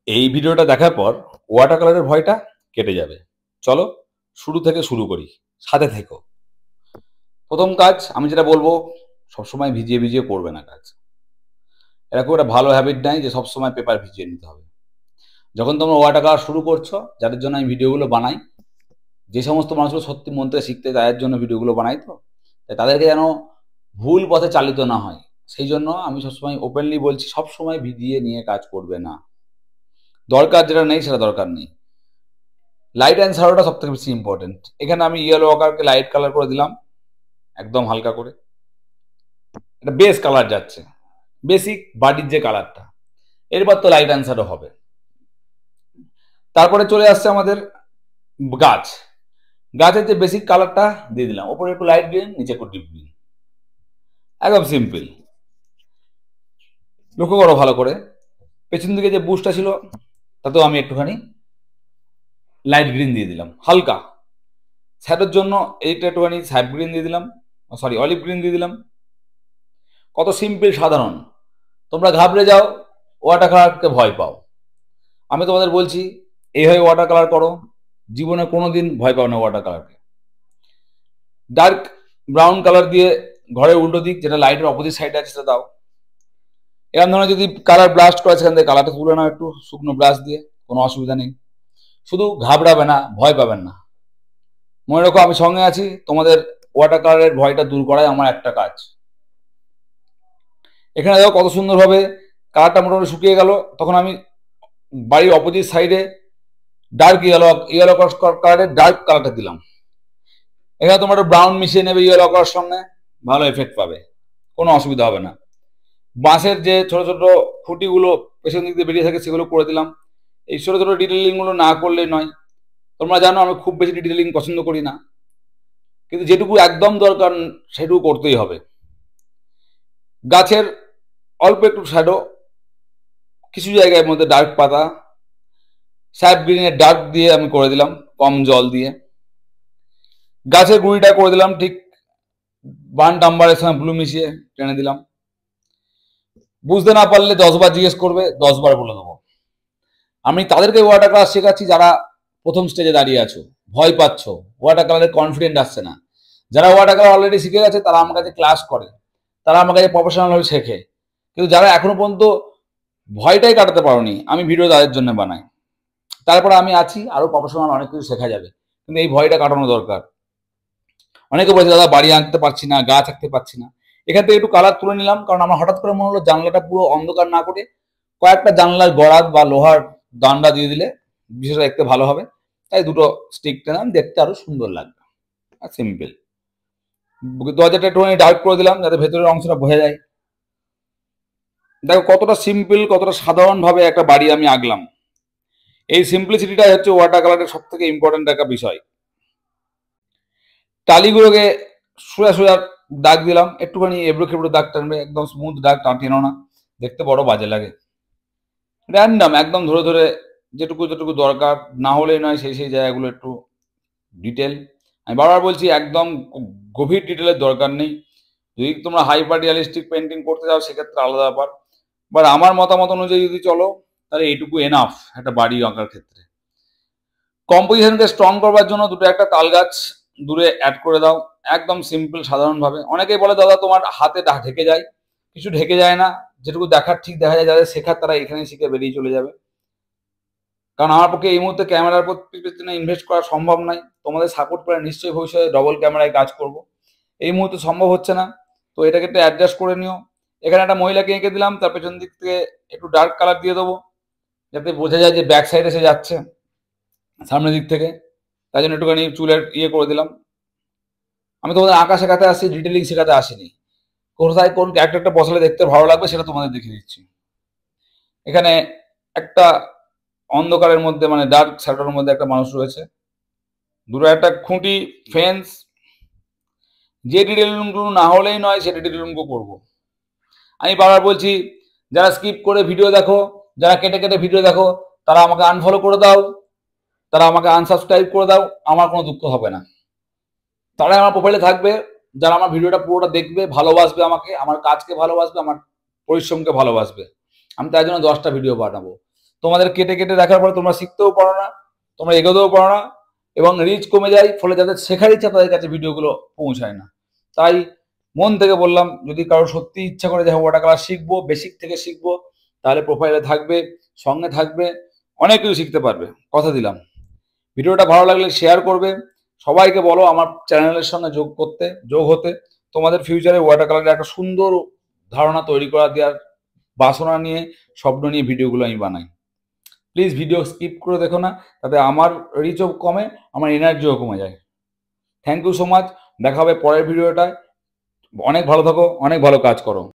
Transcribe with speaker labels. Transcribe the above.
Speaker 1: এই ভিডিওটা দেখার পর ওয়াটার কালারের ভয়টা কেটে যাবে। চলো শুরু থেকে শুরু করি, সাথে থেকো। প্রথম কাজ আমি যেটা বলবো, সবসময় ভিজিয়ে ভিজিয়ে করবে না কাজ। এরকম একটা ভালো হ্যাবিট নাই যে সবসময় পেপার ভিজিয়ে নিতে হবে। যখন তোমরা ওয়াটার কালার শুরু করছো, যাদের জন্য আমি ভিডিওগুলো বানাই, যে সমস্ত মানুষগুলো সত্যি মন থেকে শিখতে তাদের জন্য ভিডিওগুলো বানাই, তো তাই তাদেরকে যেন ভুল পথে চালিত না হয়, সেই জন্য আমি সবসময় ওপেনলি বলছি সবসময় ভিজিয়ে নিয়ে কাজ করবে না। দরকার যেটা নেই সেটা দরকার নেই। লাইট অ্যান্ড শ্যাডোটা সব থেকে বেশি ইম্পর্টেন্ট। এখানে আমি ইয়েলো ওয়াকারকে লাইট কালার করে দিলাম, একদম হালকা করে। এটা বেস কালার যাচ্ছে, বেসিক বাড়ির যে কালারটা। এরপর তো লাইট অ্যান্ড শ্যাডো হবে। তারপরে চলে আসছে আমাদের গাছ। গাছের যে বেসিক কালারটা দিয়ে দিলাম, ওপরে একটু লাইট গ্রিন, নিচে একটু ডিপ গ্রিন, একদম সিম্পল। লক্ষ্য করো ভালো করে, পেছন দিকে যে বুশটা ছিল তাতেও আমি একটুখানি লাইট গ্রিন দিয়ে দিলাম হালকা। শ্যাডোর জন্য এইটা একটুখানি স্যাপ গ্রিন দিয়ে দিলাম, সরি অলিভ গ্রিন দিয়ে দিলাম। কত সিম্পল, সাধারণ। তোমরা ঘাবড়ে যাও, ওয়াটার কালারকে ভয় পাও। আমি তোমাদের বলছি এইভাবে ওয়াটার কালার করো, জীবনে কোনোদিন ভয় পাও না ওয়াটার কালারকে। ডার্ক ব্রাউন কালার দিয়ে ঘরের উল্টো দিক, যেটা লাইটের অপোজিট সাইডে আছে, সেটা দাও। এরকম ধরনের যদি কালার ব্লাস্ট করে সেখান থেকে কালারটা তুলে নাও একটু শুকনো ব্রাশ দিয়ে, কোনো অসুবিধা নেই। শুধু ঘাবড়াবে না, ভয় পাবেন না। মনে রাখো আমি সঙ্গে আছি, তোমাদের ওয়াটার কালারের ভয়টা দূর করাই আমার একটা কাজ। এখানে দেখো কত সুন্দরভাবে কালারটা মোটামুটি শুকিয়ে গেল। তখন আমি বাড়ির অপোজিট সাইডে ডার্ক ইয়েলো কালারের ডার্ক কালারটা দিলাম। এখানে তোমরা একটু ব্রাউন মিশিয়ে নেবে ইয়েলো কালার সঙ্গে, ভালো এফেক্ট পাবে, কোনো অসুবিধা হবে না। বাঁশের যে ছোট ছোট খুঁটিগুলো পেছন দিক দিয়ে বেরিয়ে থাকে সেগুলো করে দিলাম। এই ছোট ছোট ডিটেলিংগুলো না করলেই নয়। তোমরা জানো আমি খুব বেশি ডিটেলিং পছন্দ করি না, কিন্তু যেটুকু একদম দরকার সেটুকু করতেই হবে। গাছের অল্প একটু শ্যাডো, কিছু জায়গার মধ্যে ডার্ক পাতা, স্যাপ গ্রিনের ডার্ক দিয়ে আমি করে দিলাম কম জল দিয়ে। গাছের গুঁড়িটা করে দিলাম ঠিক বার্ন টাম্বারের সঙ্গে ব্লু মিশিয়ে টেনে দিলাম। বুঝতে না পারলে 10 বার জিজ্ঞেস করবে, 10 বার বলে দেবো। আমি তাদেরকে ওয়াটার কালার শেখাচ্ছি যারা প্রথম স্টেজে দাঁড়িয়ে আছো, ভয় পাচ্ছ, ওয়াটার কালারে কনফিডেন্ট আসছে না। যারা ওয়াটার কালার অলরেডি শিখে গেছে তারা আমার কাছে ক্লাস করে, তারা আমার কাছে প্রফেশনালভাবে শেখে। কিন্তু যারা এখনো পর্যন্ত ভয়টাই কাটাতে পারোনি, আমি ভিডিও তাদের জন্য বানাই। তারপরে আমি আছি, আরো প্রফেশনাল অনেক কিছু শেখা যাবে, কিন্তু এই ভয়টা কাটানো দরকার। অনেকে বলেছে দাদা বাড়ি আঁকতে পারছি না, গাছ আঁকতে পারছি না। এখান থেকে একটু কালার তুলে নিলাম, কারণ আমার হঠাৎ করে মনে হলো জানলাটা পুরো অন্ধকার না করে কয়েকটা জানলার গড়াত বা লোহার দান্ডা দিয়ে দিলে বিষয়টা দেখতে ভালো হবে। তাই দুটো স্টিক টেলাম, দেখতে আরো সুন্দর লাগবে। আর সিম্পল। দরজাটা একটুখানি ডার্ক করে দিলাম যাতে ভেতরের অংশটা বোঝা যায়। দেখো কতটা সিম্পল, কতটা সাধারণ ভাবে একটা বাড়ি আমি আঁকলাম। এই সিম্পলিসিটিটাই হচ্ছে ওয়াটার কালারের সব থেকে ইম্পর্টেন্ট একটা বিষয়। টালিগুলোকে সোজা সোজা দাগ দিলাম, একটুখানি এবড়ো খেবড়ো দাগ টানবে, একদম স্মুথ দাগ টানো না, দেখতে বড় বাজে লাগে। র্যান্ডাম একদম ধরে ধরে যেটুকু যেটুকু দরকার, না হলেই নয় সেই সেই জায়গাগুলো একটু ডিটেল। আমি বারবার বলছি একদম গভীর ডিটেলের দরকার নেই। যদি তোমরা হাইপার রিয়ালিস্টিক পেন্টিং করতে যাও সেক্ষেত্রে আলাদা ব্যাপার, বাট আমার মতামত অনুযায়ী যদি চলো তাহলে এইটুকু এনাফ একটা বাড়ি আঁকার ক্ষেত্রে। কম্পোজিশনকে স্ট্রং করবার জন্য দুটো একটা তাল গাছ দূরে অ্যাড করে দাও, একদম সিম্পল সাধারণভাবে। অনেকেই বলে দাদা তোমার হাতে ঢেকে যায়, কিছু ঢেকে যায় না, যেটুকু দেখার ঠিক দেখা যায়। যাদের শেখার তারা এখানে শিখে বেরিয়ে চলে যাবে, কারণ আমার পক্ষে এই মুহূর্তে ক্যামেরার পিছনে ইনভেস্ট করা সম্ভব নয়। তোমাদের সাপোর্ট করে নিশ্চয়ই ভবিষ্যতে ডবল ক্যামেরায় কাজ করব, এই মুহূর্তে সম্ভব হচ্ছে না, তো এটাকে একটু অ্যাডজাস্ট করে নিও। এখানে একটা মহিলাকে এঁকে দিলাম, তার পেছন দিক থেকে একটু ডার্ক কালার দিয়ে দেবো যাতে বোঝা যায় যে ব্যাক সাইড এসে যাচ্ছে সামনের দিক থেকে। তাই জন্য একটুখানি চুলের ইয়ে করে দিলাম। আমি তোমাদের আঁকা শেখাতে আসছি, ডিটেলিং শেখাতে আসিনি। কোথায় কোন ক্যারেক্টারটা বসালে দেখতে ভালো লাগবে সেটা তোমাদের দেখিয়ে দিচ্ছি। এখানে একটা অন্ধকারের মধ্যে মানে ডার্ক শ্যাডোর মধ্যে একটা মানুষ রয়েছে, দুটো একটা খুঁটি, ফেন্স। যে ডিটেলিংগুলো না হলেই নয় সে ডিটেলিংগুলো করবো। আমি বারবার বলছি, যারা স্কিপ করে ভিডিও দেখো, যারা কেটে কেটে ভিডিও দেখো, তারা আমাকে আনফলো করে দাও, তারা আমাকে আনসাবস্ক্রাইব করে দাও, আমার কোনো দুঃখ হবে না। তারাই আমার প্রোফাইলে থাকবে যারা আমার ভিডিওটা পুরোটা দেখবে, ভালোবাসবে আমাকে, আমার কাজকে ভালোবাসবে, আমার পরিশ্রমকে ভালোবাসবে। আমি তার জন্য 10টা ভিডিও বানাবো। তোমাদের কেটে কেটে দেখার পরে তোমরা শিখতেও পারো না, তোমরা এগোতেও পারো না, এবং রিচ কমে যায়, ফলে যাদের শেখার ইচ্ছা তাদের কাছে ভিডিওগুলো পৌঁছায় না। তাই মন থেকে বললাম, যদি কারো সত্যি ইচ্ছা করে যে ওয়াটার কালার শিখবো, বেসিক থেকে শিখবো, তাহলে প্রোফাইলে থাকবে, সঙ্গে থাকবে, অনেক কিছু শিখতে পারবে, কথা দিলাম। ভিডিওটা ভালো লাগলে শেয়ার করবে, সবাইকে বলো আমার চ্যানেলের সঙ্গে যোগ হতে। তোমাদের ফিউচারে ওয়াটার কালারের একটা সুন্দর ধারণা তৈরি করা দেওয়ার বাসনা নিয়ে, স্বপ্ন নিয়ে ভিডিওগুলো আমি বানাই। প্লিজ ভিডিও স্কিপ করে দেখো না, তাতে আমার রিচও কমে, আমার এনার্জিও কমে যায়। থ্যাংক ইউ সো মাচ, দেখা হবে পরের ভিডিওটায়। অনেক ভালো থাকো, অনেক ভালো কাজ করো।